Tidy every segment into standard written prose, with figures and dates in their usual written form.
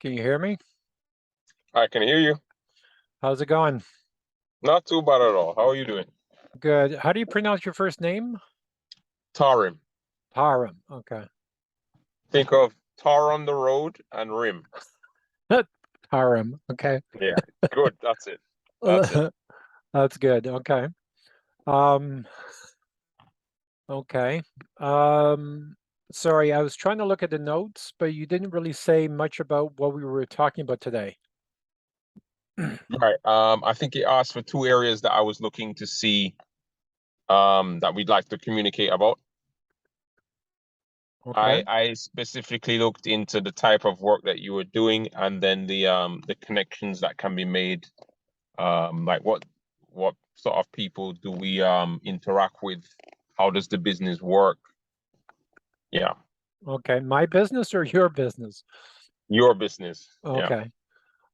Can you hear me? I can hear you. How's it going? Not too bad at all. How are you doing? Good. How do you pronounce your first name? Tarim. Tarim. Okay. Think of tar on the road and rim. Tarim. Okay. Yeah, good. That's it. That's it. That's good. Okay. Um, okay. Sorry, I was trying to look at the notes, but you didn't really say much about what we were talking about today. Right. I think it asked for two areas that I was looking to see that we'd like to communicate about. Okay. I specifically looked into the type of work that you were doing and then the connections that can be made. Like what sort of people do we interact with? How does the business work? Yeah. Okay. My business or your business? Your business. Yeah. Okay.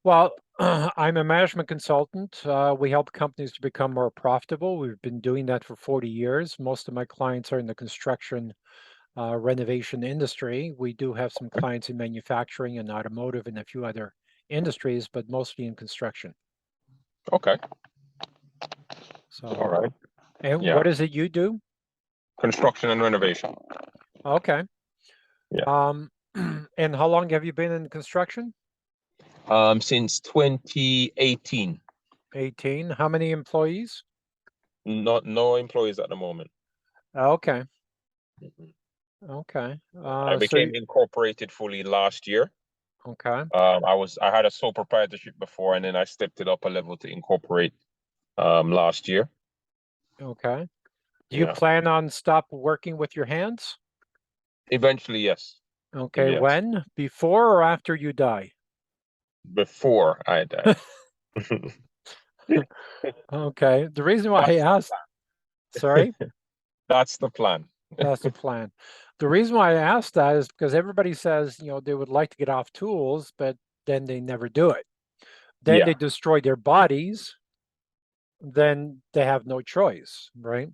Well, I'm a management consultant. We help companies to become more profitable. We've been doing that for 40 years. Most of my clients are in the construction, renovation industry. We do have some clients in manufacturing and automotive and a few other industries, but mostly in construction. Okay. So, All right. and Yeah. what is it you do? Construction and renovation. Okay. Yeah. And how long have you been in construction? Since 2018. 18. How many employees? No employees at the moment. Okay. Mhm. Okay. I became incorporated fully last year. Okay. I had a sole proprietorship before, and then I stepped it up a level to incorporate last year. Okay. Do you Yeah. plan on stop working with your hands? Eventually, yes. Okay. Yes. When? Before or after you die? Before I die. Okay. The reason why I That's asked, sorry, that's the plan. that's the plan. The reason why I asked that is because everybody says, they would like to get off tools, but then they never do it. Then they Yeah. destroy their bodies, then they have no choice, right?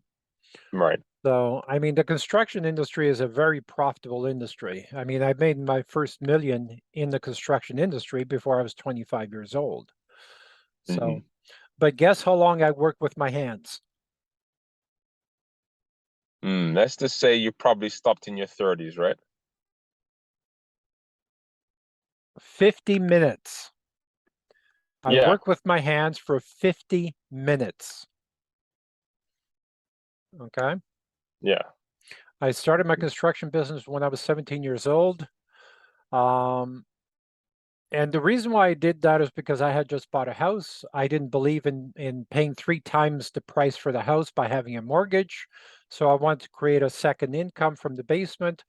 Right. So, I mean, the construction industry is a very profitable industry. I mean, I made my first million in the construction industry before I was 25 years old. So, Hmm. but guess how long I worked with my hands? Let's just say you probably stopped in your 30s, right? 50 minutes. I Yeah. worked with my hands for 50 minutes. Okay. Yeah. I started my construction business when I was 17 years old. Um, and the reason why I did that is because I had just bought a house. I didn't believe in paying 3 times the price for the house by having a mortgage. So I wanted to create a second income from the basement,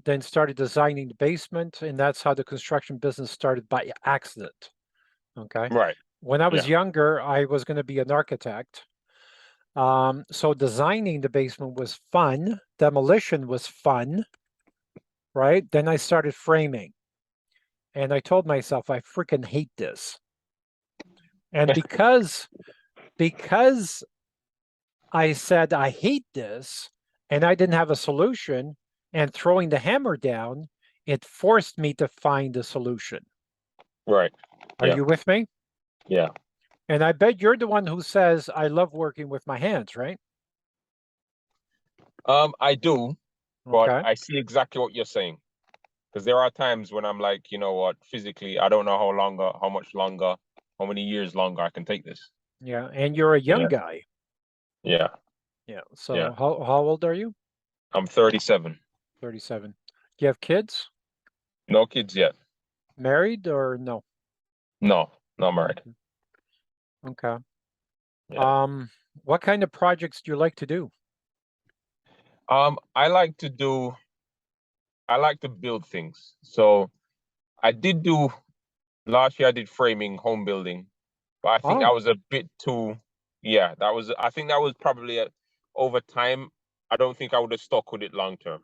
then started designing the basement. And that's how the construction business started by accident. Okay. Right. When I was Yeah. younger, I was going to be an architect. So designing the basement was fun. Demolition was fun, right? Then I started framing. And I told myself, I freaking hate this. And because I said I hate this and I didn't have a solution and throwing the hammer down, it forced me to find a solution. Right. Are Yeah. you with me? Yeah. And I bet you're the one who says I love working with my hands, right? I do, but Okay. I see exactly what you're saying. Because there are times when I'm like, you know what, physically, I don't know how much longer, how many years longer I can take this. Yeah. And you're a young Yeah. guy. Yeah. Yeah. Yeah. So how old are you? I'm 37. 37. Do you have kids? No kids yet. Married or no? No, not married. Okay. Yeah. Um, what kind of projects do you like to do? I like to build things. So I did do last year I did framing, home building, but I think that Oh, was a bit too, yeah, I think that was probably over time, I don't think I would have stuck with it long term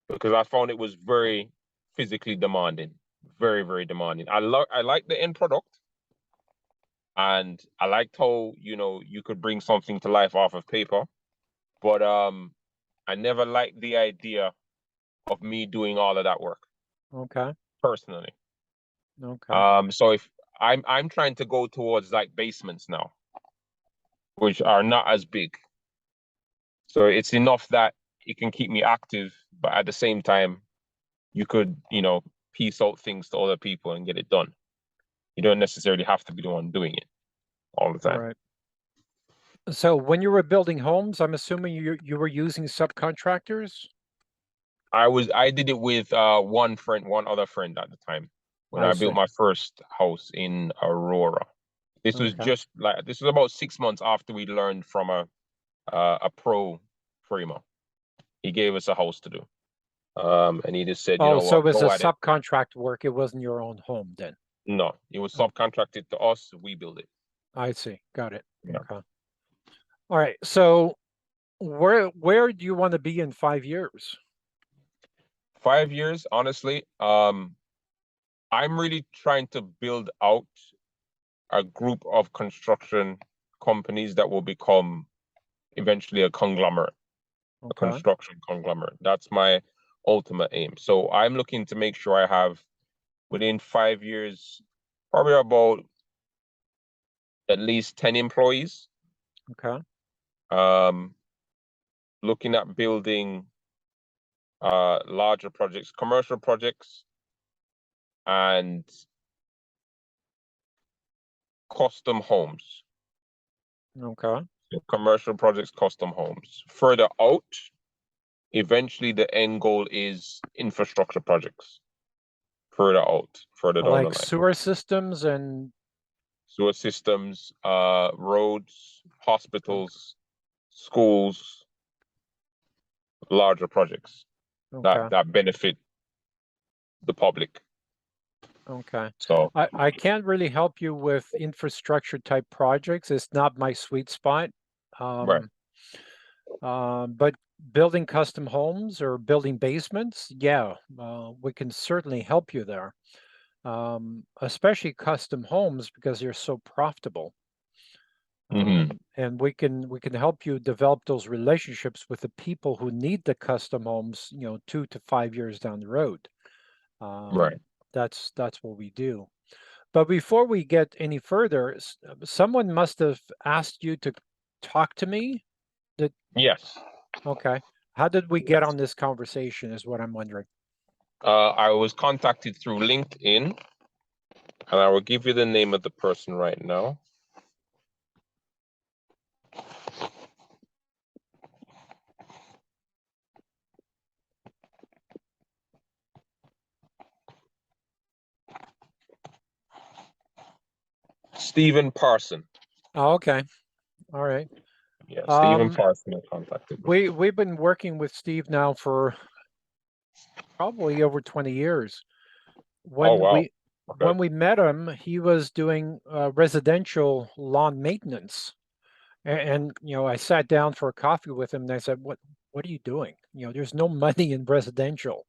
because I found it was very physically demanding, very, very demanding. I like the end product, and I liked how, you know, you could bring something to life off of paper, but I never liked the idea of me doing all of that work Okay. personally. Okay. So if I'm trying to go towards like basements now, which are not as big. So it's enough that it can keep me active, but at the same time, you could, you know, piece out things to other people and get it done. You don't necessarily have to be the one doing it all the time. Right. So when you were building homes, I'm assuming you were using subcontractors? I did it with one other friend at the time when I I built see. my first house in Aurora. Okay. This was about 6 months after we learned from a pro framer. He gave us a house to do. And he just said, you Oh, know so it what, was a go at it. subcontract work. It wasn't your own home then. No, it was Oh, subcontracted to us. We built it. I see. Got it. Yeah. Okay. All right. So where do you want to be in 5 years? 5 years, honestly. I'm really trying to build out a group of construction companies that will become eventually a conglomerate, a Okay. construction conglomerate. That's my ultimate aim. So I'm looking to make sure I have within 5 years, probably about at least 10 employees. Okay. Um, looking at building larger projects, commercial projects, and custom homes. Okay. So commercial projects, custom homes. Further out, eventually the end goal is infrastructure projects. Further out, further down the Like line. sewer systems and Sewer systems, roads, okay. hospitals, schools, larger projects Okay. that benefit the public. Okay. So I can't really help you with infrastructure type projects. It's not my sweet spot. right. Um, but building custom homes or building basements, yeah, we can certainly help you there. Especially custom homes because they're so profitable. Hmm. And we can help you develop those relationships with the people who need the custom homes, 2 to 5 years down the road. Right. That's what we do. But before we get any further, someone must have asked you to talk to me. That Yes. Okay. How did we get Yes. on this conversation is what I'm wondering. I was contacted through LinkedIn, and I will give you the name of the person right now. Stephen Parson. Oh, okay. All right. Yeah, Stephen Um, Parson contacted me. we've been working with Steve now for probably over 20 years. Oh When wow. we Okay. when we met him, he was doing residential lawn maintenance. And I sat down for a coffee with him and I said, what are you doing? There's no money in residential,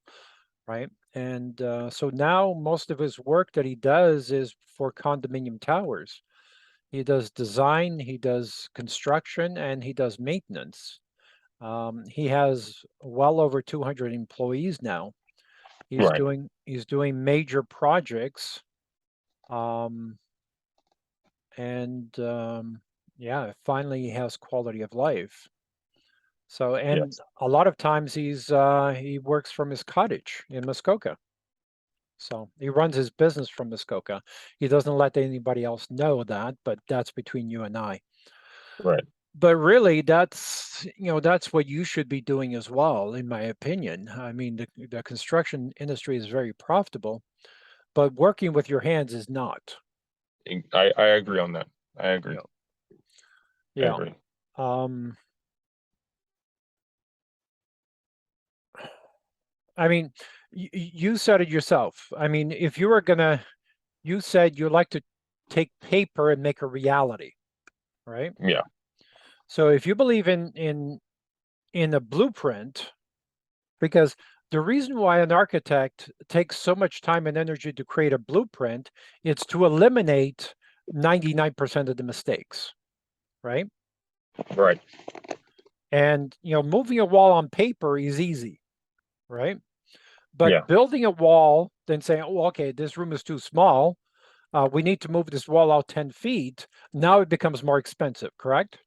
right? And so now most of his work that he does is for condominium towers. He does design, he does construction, and he does maintenance. He has well over 200 employees now. Right. He's doing major projects, um, and yeah, finally he has quality of life. So, and Yes. a lot of times he works from his cottage in Muskoka. So he runs his business from Muskoka. He doesn't let anybody else know that, but that's between you and I. Right. But really, that's what you should be doing as well, in my opinion. I mean, the construction industry is very profitable, but working with your hands is not. I agree on that. I agree. Yeah. I Yeah. agree. Um, I mean, you said it yourself. I mean, if you were gonna, you said you like to take paper and make a reality, right? Yeah. So if you believe in a blueprint, because the reason why an architect takes so much time and energy to create a blueprint, it's to eliminate 99% of the mistakes, right? Right. And moving a wall on paper is easy, right? Yeah. But building a wall, then saying, oh, okay, this room is too small. We need to move this wall out 10 feet. Now it becomes more expensive, correct?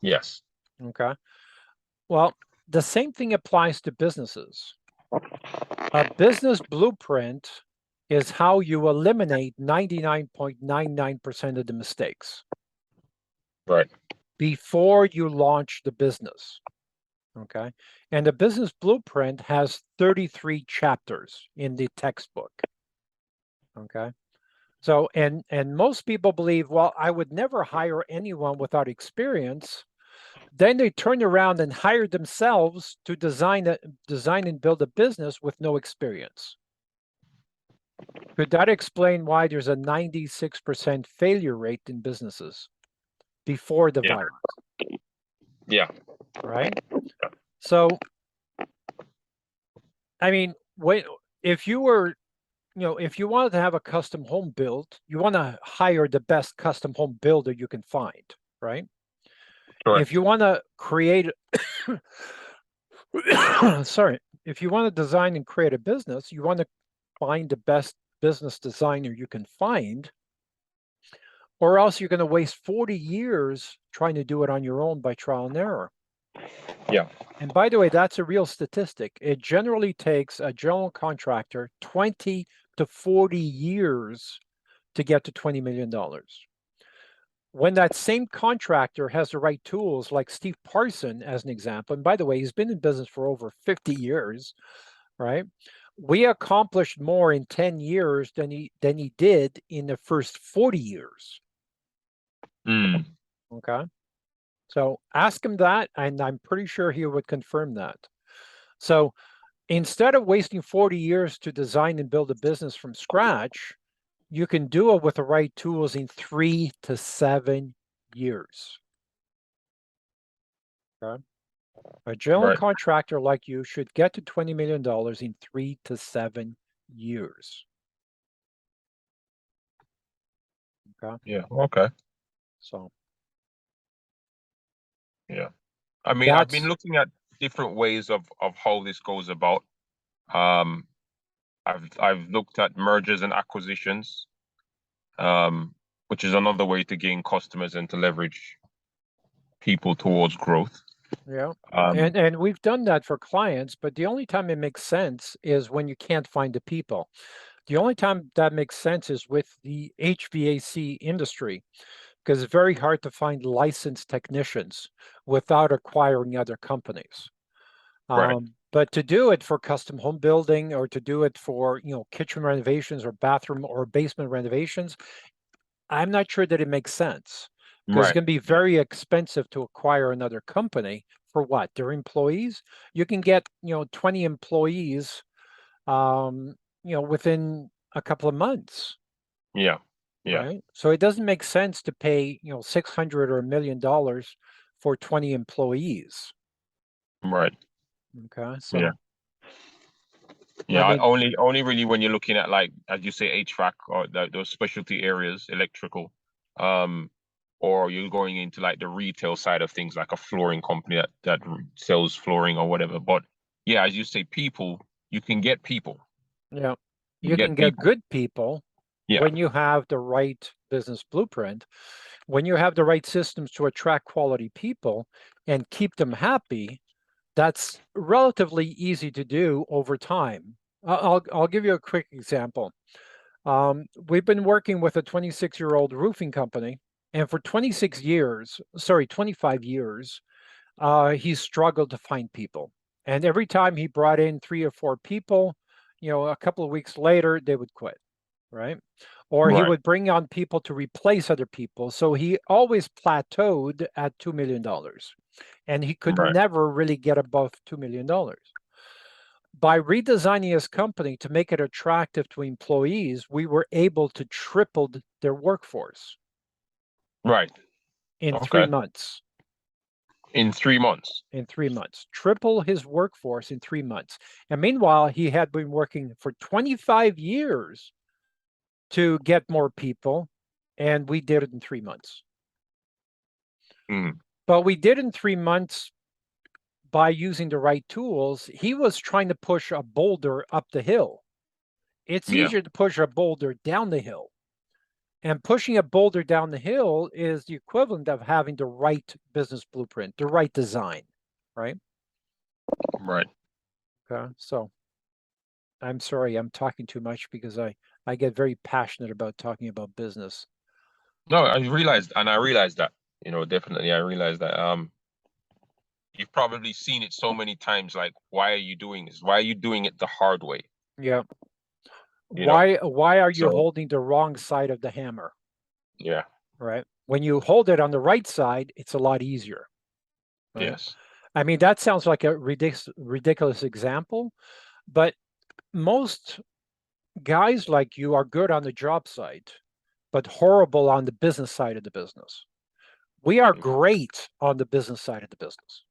Yes. Okay. Well, the same thing applies to businesses. A business blueprint is how you eliminate 99.99% of the mistakes Right. before you launch the business. Okay. And the business blueprint has 33 chapters in the textbook. Okay. So, and most people believe, well, I would never hire anyone without experience. Then they turn around and hire themselves to design and build a business with no experience. Could that explain why there's a 96% failure rate in businesses before the Yeah. virus, Yeah. right? So, I mean, if you were, if you wanted to have a custom home built, you want to hire the best custom home builder you can find, right? If Correct. you want to create, sorry, if you want to design and create a business, you want to find the best business designer you can find, or else you're going to waste 40 years trying to do it on your own by trial and error. Yeah. And by the way, that's a real statistic. It generally takes a general contractor 20 to 40 years to get to $20 million. When that same contractor has the right tools, like Steve Parson, as an example, and by the way, he's been in business for over 50 years, right? We accomplished more in 10 years than he did in the first 40 years. Mm. Okay. So ask him that, and I'm pretty sure he would confirm that. So instead of wasting 40 years to design and build a business from scratch, you can do it with the right tools in 3 to 7 years. Okay. A general Right. contractor like you should get to $20 million in 3 to 7 years. Okay. Yeah. Okay. So Yeah. I mean, I've been that's, looking at different ways of how this goes about. Um, I've looked at mergers and acquisitions, which is another way to gain customers and to leverage people towards growth. yeah. Um, And we've done that for clients, but the only time it makes sense is when you can't find the people. The only time that makes sense is with the HVAC industry, because it's very hard to find licensed technicians without acquiring other companies. right. But to do it for custom home building, or to do it for, kitchen renovations or bathroom or basement renovations, I'm not sure that it makes sense, because it's Right. going to be Yeah. very expensive to acquire another company for what? Their employees? You can get, 20 employees, within a couple of months, Yeah. Yeah. right? So it doesn't make sense to pay, 600 or $1 million for 20 employees. Right. Okay. Yeah. So, I Yeah. mean, Only really when you're looking at, like, as you say, HVAC or those specialty areas, electrical, um, or you're going into like the retail side of things, like a flooring company that sells flooring or whatever. But yeah, as you say, people, you can get people. yeah, You can you can get get people. good people Yeah. when you have the right business blueprint, when you have the right systems to attract quality people and keep them happy. That's relatively easy to do over time. I'll give you a quick example. We've been working with a 26-year-old roofing company, and for 26 years, sorry, 25 years, he struggled to find people. And every time he brought in 3 or 4 people, a couple of weeks later, they would quit, right? Or he Right. would bring on people to replace other people. So he always plateaued at $2 million, and he could Right. never really get above $2 million. By redesigning his company to make it attractive to employees, we were able to triple their workforce Right. in three Okay. months. In 3 months. in 3 months, triple his workforce in 3 months. And meanwhile, he had been working for 25 years to get more people, and we did it in 3 months. Mm. But we did it in 3 months by using the right tools. He was trying to push a boulder up the hill. It's Yeah. easier to push a boulder down the hill. And pushing a boulder down the hill is the equivalent of having the right business blueprint, the right design, right? Right. Okay. So I'm sorry, I'm talking too much because I get very passionate about talking about business. No, I realized that, definitely I realized that you've probably seen it so many times, like, why are you doing this? Why are you doing it the hard way? Yeah. You know? Why are you So holding the wrong side of the hammer? yeah, Right. When you hold it on the right side, it's a lot easier. Right. yes. I mean, that sounds like a ridiculous example, but most guys like you are good on the job site, but horrible on the business side of the business. We are Mm. great on the business side of the business.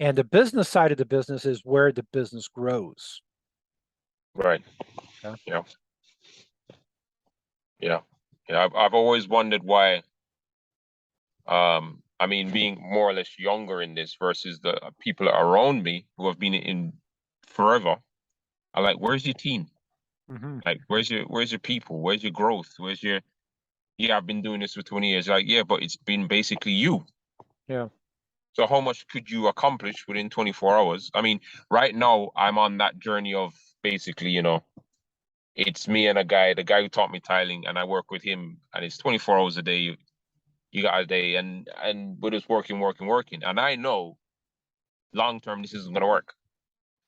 And the business side of the business is where the business grows. Right. Yeah. Yeah. Yeah. Yeah. I've always wondered why, I mean, being more or less younger in this versus the people around me who have been in forever, are like, where's your team? Mm-hmm. Like, where's your people? Where's your growth? Yeah, I've been doing this for 20 years. Like, yeah, but it's been basically you. Yeah. So how much could you accomplish within 24 hours? I mean, right now I'm on that journey of basically, it's me and the guy who taught me tiling, and I work with him, and it's 24 hours a day. You got a day, and we're just working, working, working. And I know long term this isn't gonna work.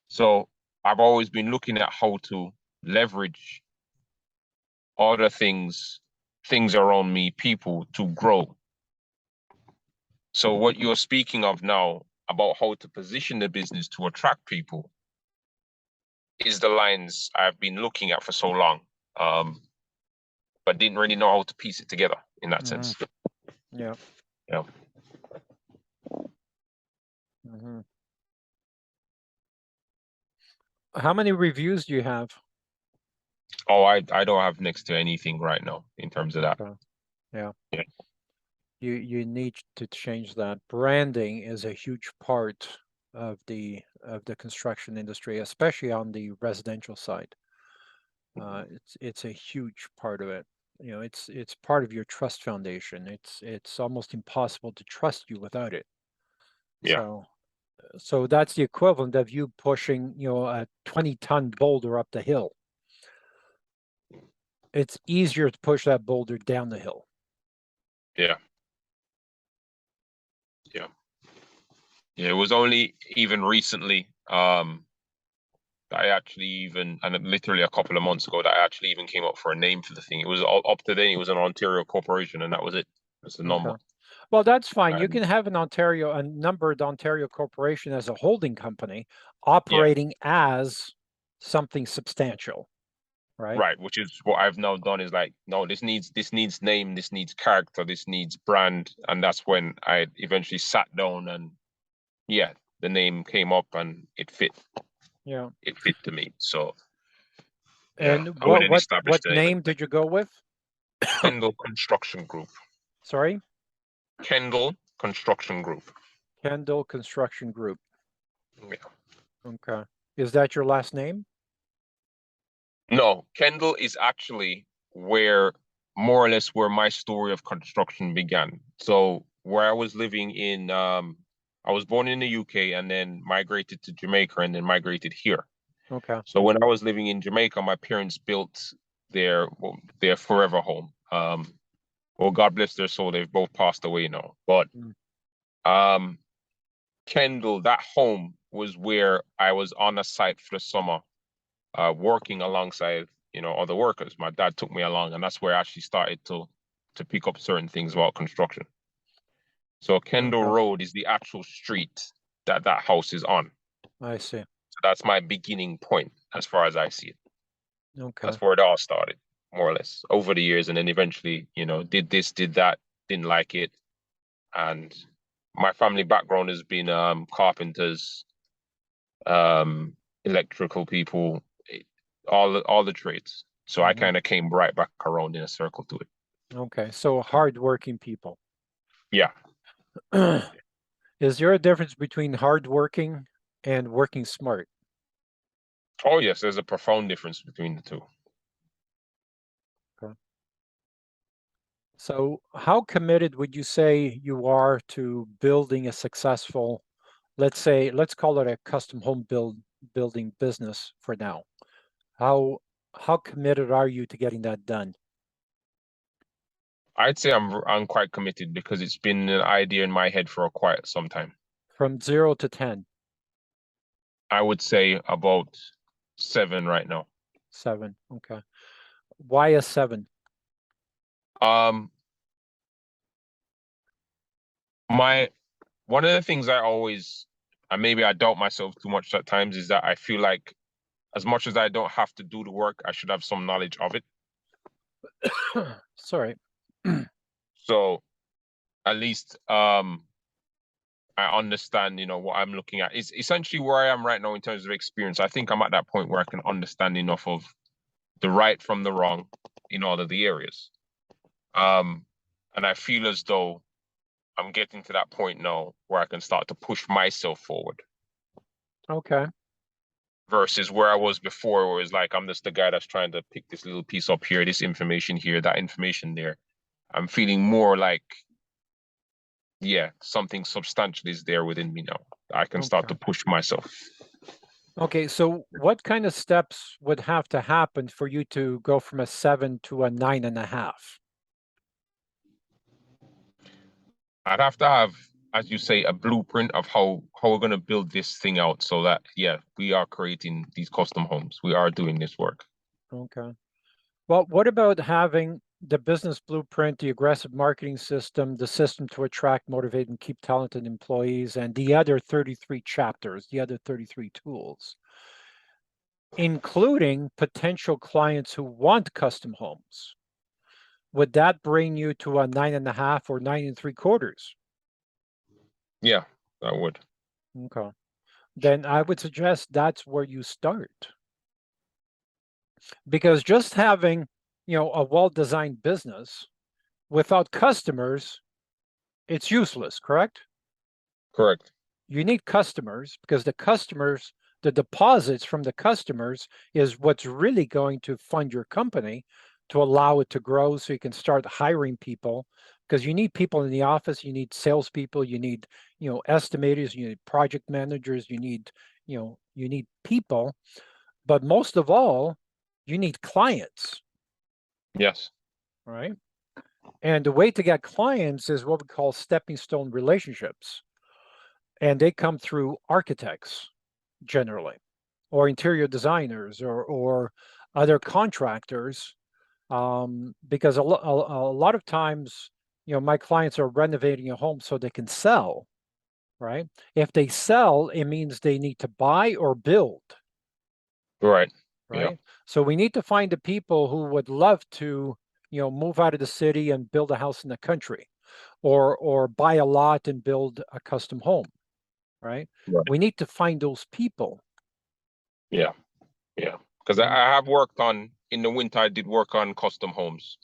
So I've always been looking at how to leverage other things around me, people to grow. So what you're speaking of now about how to position the business to attract people is the lines I've been looking at for so long, but didn't really know how to piece it together in that Mm-hmm. sense. Yeah. Yeah. Mm-hmm. How many reviews do you have? Oh, I don't have next to anything right now in terms of that. Okay. Yeah. Yeah. You need to change that. Branding is a huge part of the construction industry, especially on the residential side. It's a huge part of it. You know, it's part of your trust foundation. It's almost impossible to trust you without it. Yeah. So that's the equivalent of you pushing, you know, a 20-ton boulder up the hill. It's easier to push that boulder down the hill. Yeah. Yeah. Yeah. It was only even recently, that I actually even, and literally a couple of months ago, that I actually even came up for a name for the thing. It was up to then, it was an Ontario corporation, and that was it. That's the Okay. number. Well, that's fine. You And can have a numbered Ontario corporation as a holding company yeah, operating as something substantial, right? right. Which is what I've now done is like, no, this needs name, this needs character, this needs brand. And that's when I eventually sat down and yeah, the name came up and it fit. Yeah. It fit to me. So yeah, And I went and what established the name. name did you go with? Kendall Construction Group. Sorry? Kendall Construction Group. Kendall Construction Group. Yeah. Okay. Is that your last name? No, Kendall is actually where more or less where my story of construction began. So where I was living in, I was born in the UK and then migrated to Jamaica and then migrated here. Okay. So when I was living in Jamaica, my parents built their forever home. Well, God bless their soul, they've both passed away now. But Mm. um, Kendall, that home was where I was on a site for the summer, working alongside other workers. My dad took me along, and that's where I actually started to pick up certain things about construction. So Kendall Okay. Road is the actual street that house is on. I see. So that's my beginning point as far as I see it. Okay. That's where it all started, more or less, over the years, and then eventually, did this, did that, didn't like it, and my family background has been carpenters, um, electrical people, all the trades. So I Mhm. kind of came right back around in a circle to it. Okay, so hardworking people. Yeah. Is there a difference between hardworking and working smart? Oh yes, there's a profound difference between the two. Okay. So how committed would you say you are to building a successful, let's say, let's call it a custom home building business for now? How committed are you to getting that done? I'd say I'm quite committed because it's been an idea in my head for quite some time. From 0 to 10, I would say about 7 right now. 7. Okay. Why a 7? Um, my one of the things I always, and maybe I doubt myself too much at times, is that I feel like as much as I don't have to do the work, I should have some knowledge of it. Sorry. So at least I understand, what I'm looking at. It's essentially where I am right now in terms of experience. I think I'm at that point where I can understand enough of the right from the wrong in all of the areas. Um, and I feel as though I'm getting to that point now where I can start to push myself forward Okay. versus where I was before, where it's like I'm just the guy that's trying to pick this little piece up here, this information here, that information there. I'm feeling more like, yeah, something substantial is there within me now. I can start to Okay. push myself. Okay, so what kind of steps would have to happen for you to go from a 7 to a 9.5? I'd have to have, as you say, a blueprint of how we're gonna build this thing out so that yeah, we are creating these custom homes. We are doing this work. Okay. Well, what about having the business blueprint, the aggressive marketing system, the system to attract, motivate, and keep talented employees, and the other 33 chapters, the other 33 tools, including potential clients who want custom homes? Would that bring you to a 9.5 or 9.75? Yeah, that would. Okay. Then I would suggest that's where you start. Because just having, a well-designed business without customers, it's useless, correct? Correct. You need customers because the deposits from the customers is what's really going to fund your company to allow it to grow so you can start hiring people because you need people in the office, you need salespeople, you need, estimators, you need project managers, you need people, but most of all, you need clients, Yes. right? And the way to get clients is what we call stepping stone relationships. And they come through architects generally, or interior designers, or other contractors, because a lot of times, my clients are renovating a home so they can sell, right? If they sell, it means they need to buy or build, Right. Yeah. right? So we need to find the people who would love to, move out of the city and build a house in the country, or buy a lot and build a custom home, right? Right. We need to find those people. Yeah. Yeah. Because Right. I have worked on in the winter. I did work on custom homes,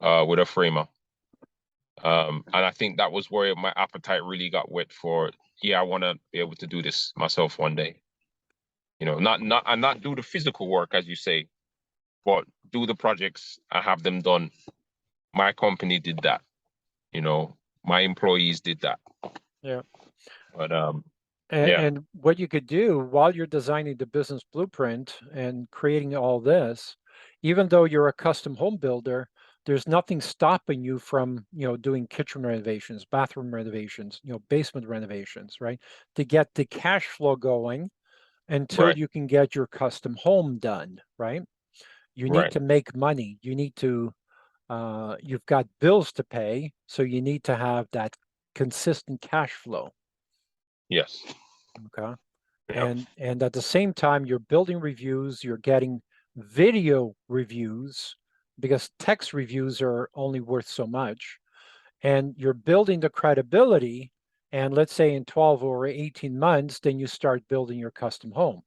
with a framer. And I think that was where my appetite really got wet for. Yeah, I want to be able to do this myself one day. Not do the physical work as you say, but do the projects and have them done. My company did that. My employees did that. Yeah. But yeah, And what you could do while you're designing the business blueprint and creating all this, even though you're a custom home builder, there's nothing stopping you from, doing kitchen renovations, bathroom renovations, basement renovations, right? To get the cash flow going until right, you can get your custom home done, right? You need right, to make money. You've got bills to pay, so you need to have that consistent cash flow. yes, Okay. yeah, And at the same time, you're building reviews, you're getting video reviews because text reviews are only worth so much. And you're building the credibility And let's say in 12 or 18 months, then you start building your custom home.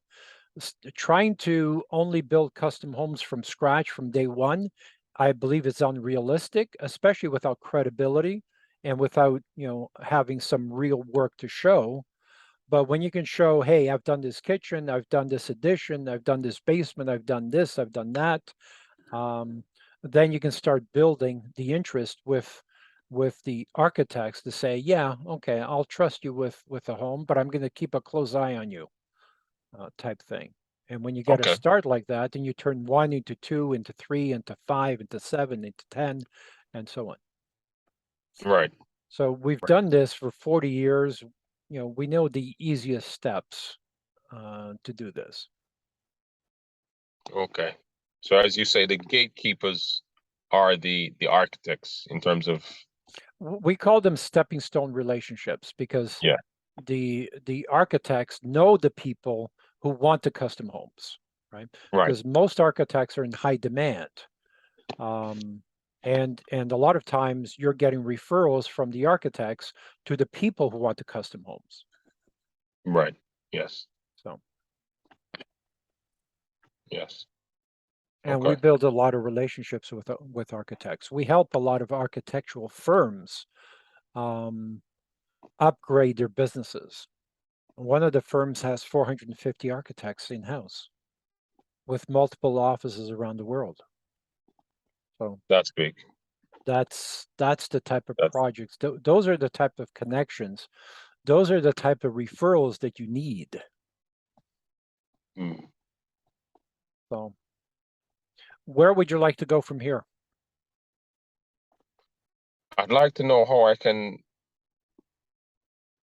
Trying to only build custom homes from scratch from day one, I believe it's unrealistic, especially without credibility and without, having some real work to show. But when you can show, hey, I've done this kitchen, I've done this addition, I've done this basement, I've done this, I've done that, um, then you can start building the interest with the architects to say, yeah, okay, I'll trust you with a home, but I'm going to keep a close eye on you, type thing. And when you get a Okay. start like that, then you turn one into two, into three, into five, into seven, into 10, and so on. Right. So we've Right. done this for 40 years. We know the easiest steps to do this. Okay. So as you say, the gatekeepers are the architects in terms of. We call them stepping stone relationships because Yeah. the architects know the people who want the custom homes, right? Right. Because most architects are in high demand. And a lot of times you're getting referrals from the architects to the people who want the custom homes. Right. Yes. So, Yes. and we Okay. build a lot of relationships with architects. We help a lot of architectural firms um, upgrade their businesses. One of the firms has 450 architects in-house with multiple offices around the world. So That's big. that's the type of That's projects. Those are the type of connections. Those are the type of referrals that you need. mm. So where would you like to go from here? I'd like to know how I can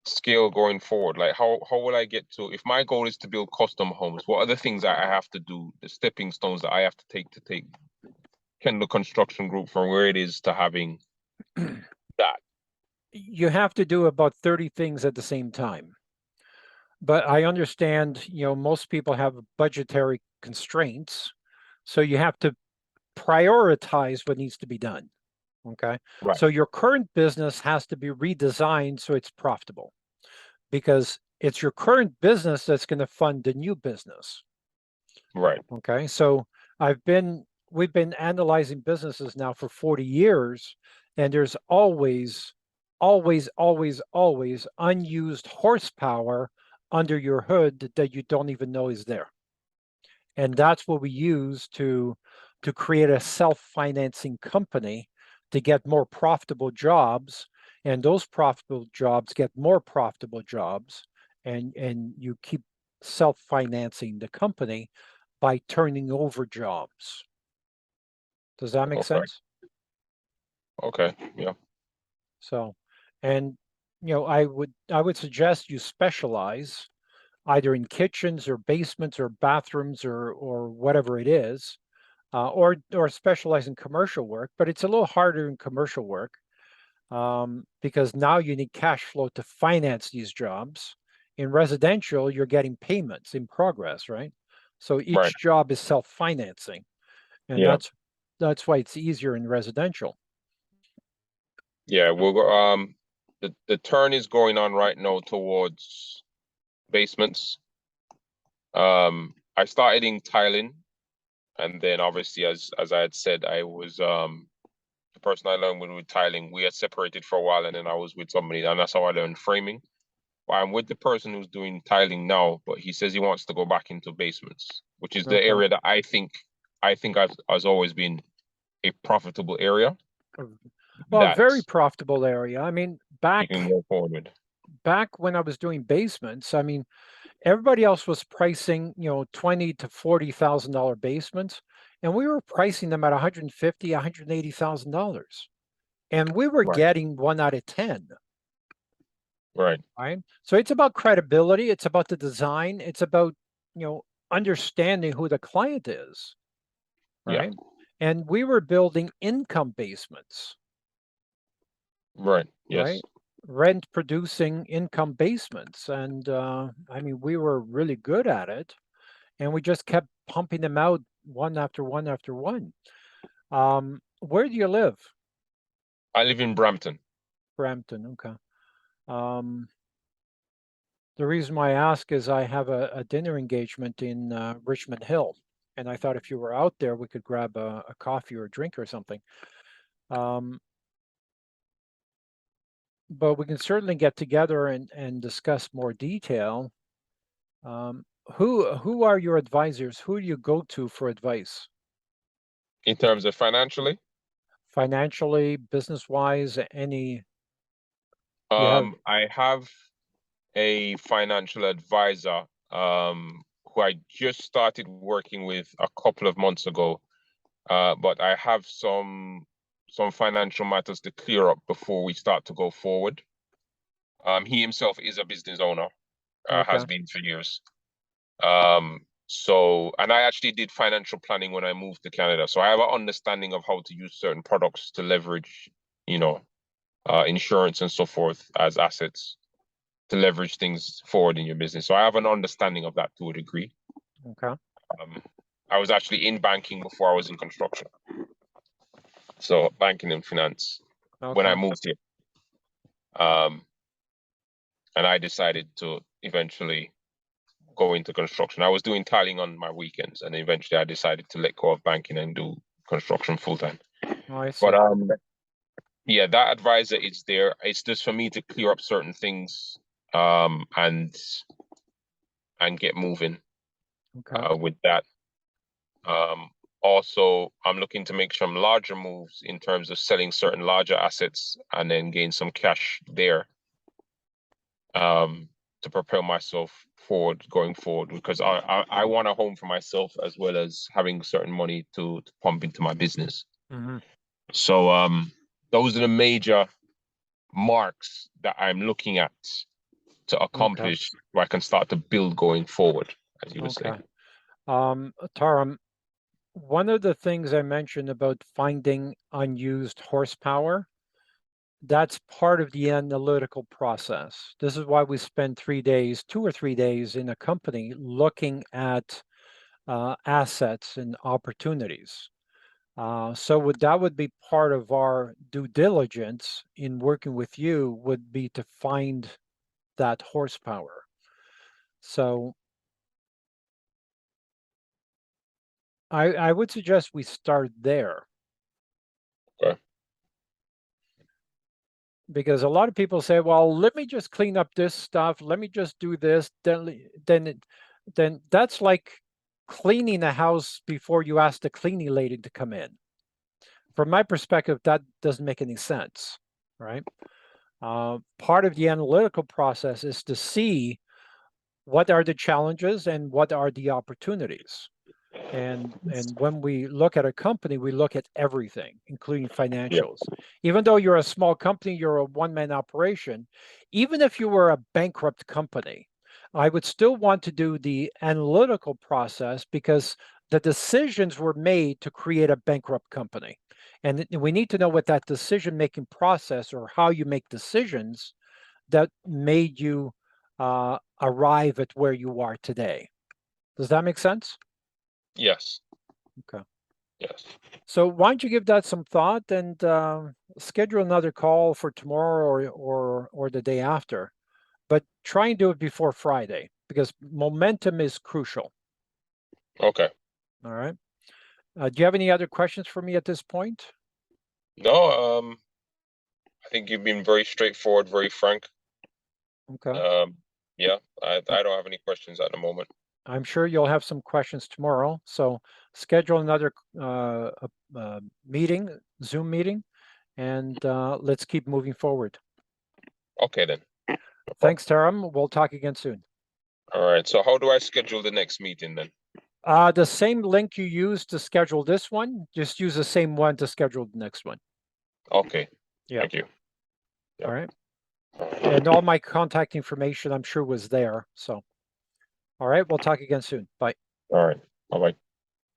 scale going forward. Like how will I get to, if my goal is to build custom homes, what are the things that I have to do, the stepping stones that I have to take Kendall Construction Group from where it is to having that? You have to do about 30 things at the same time. But I understand, most people have budgetary constraints. So you have to prioritize what needs to be done. Okay. Right. So your current business has to be redesigned so it's profitable because it's your current business that's going to fund the new business. Right. Okay. So we've been analyzing businesses now for 40 years, and there's always unused horsepower under your hood that you don't even know is there. And that's what we use to create a self-financing company to get more profitable jobs, and those profitable jobs get more profitable jobs, and you keep self-financing the company by turning over jobs. Does that make Okay. sense? Okay. Yeah. So, and I would suggest you specialize either in kitchens or basements or bathrooms or whatever it is, or specialize in commercial work. But it's a little harder in commercial work because now you need cash flow to finance these jobs. In residential, you're getting payments in progress, right? So Right. each job is self-financing, and Yeah. that's why it's easier in residential. Yeah. We'll go the turn is going on right now towards basements. I started in tiling, and then obviously as I had said, I was the person I learned with tiling, we had separated for a while, and then I was with somebody, and that's how I learned framing. But I'm with the person who's doing tiling now, but he says he wants to go back into basements, which is the Okay. area that I think has always been a profitable area Well, that very profitable area. I mean, you can go forward with. back when I was doing basements, I mean, everybody else was pricing, $20 to $40,000 basements, and we were pricing them at $150, $180,000, and we were Right. getting 1 out of 10. Right. Right. So it's about credibility. It's about the design. It's about, understanding who the client is. Yeah. Right. And we were building income basements, Right. Yes. right? Rent producing income basements. And I mean, we were really good at it. And we just kept pumping them out one after one after one. Where do you live? I live in Brampton. Brampton. Okay. The reason why I ask is I have a dinner engagement in Richmond Hill, and I thought if you were out there, we could grab a coffee or a drink or something. But we can certainly get together and discuss more detail. Who are your advisors? Who do you go to for advice? In terms of financially, Financially, business-wise, any you have? I have a financial advisor who I just started working with a couple of months ago. But I have some financial matters to clear up before we start to go forward. He himself is a business owner, has Okay. been for years. And I actually did financial planning when I moved to Canada. So I have an understanding of how to use certain products to leverage, insurance and so forth as assets to leverage things forward in your business. So I have an understanding of that to a degree. Okay. I was actually in banking before I was in construction. So banking and finance when I Okay. moved here. And I decided to eventually go into construction. I was doing tiling on my weekends, and eventually I decided to let go of banking and do construction full time. Oh, I But see. yeah, that advisor is there. It's just for me to clear up certain things, and get moving Okay. with that. Also, I'm looking to make some larger moves in terms of selling certain larger assets and then gain some cash there, to propel myself forward going forward, because I want a home for myself as well as having certain money to pump into my business. Hmm. So those are the major marks that I'm looking at to Okay. accomplish so I can start to build going forward, as you would say. Okay. Taram, one of the things I mentioned about finding unused horsepower, that's part of the analytical process. This is why we spend 3 days, 2 or 3 days in a company looking at assets and opportunities. That would be part of our due diligence in working with you, would be to find that horsepower. So I would suggest we start there, Okay. because a lot of people say, well, let me just clean up this stuff. Let me just do this. Then that's like cleaning a house before you ask the cleaning lady to come in. From my perspective, that doesn't make any sense, right? Part of the analytical process is to see what are the challenges and what are the opportunities. And when we look at a company, we look at everything, including Yeah. financials. Even though you're a small company, you're a one-man operation, even if you were a bankrupt company, I would still want to do the analytical process, because the decisions were made to create a bankrupt company. And we need to know what that decision-making process, or how you make decisions, that made you arrive at where you are today. Does that make sense? Yes. Okay. Yes. So why don't you give that some thought, and schedule another call for tomorrow or the day after, but try and do it before Friday, because momentum is crucial. Okay. All right. Do you have any other questions for me at this point? No, I think you've been very straightforward, very frank. Okay. Yeah, I Uh, don't have any questions at the moment. I'm sure you'll have some questions tomorrow. So schedule another meeting, Zoom meeting, and let's keep moving forward. Okay then. No problem. Thanks, Taram. We'll talk again soon. All right. So how do I schedule the next meeting then? The same link you used to schedule this one, just use the same one to schedule the next one. Okay. Yeah. Thank you. All Yeah. right. And all my contact information, I'm sure, was there. So, all right. We'll talk again soon. Bye. All right. Bye bye.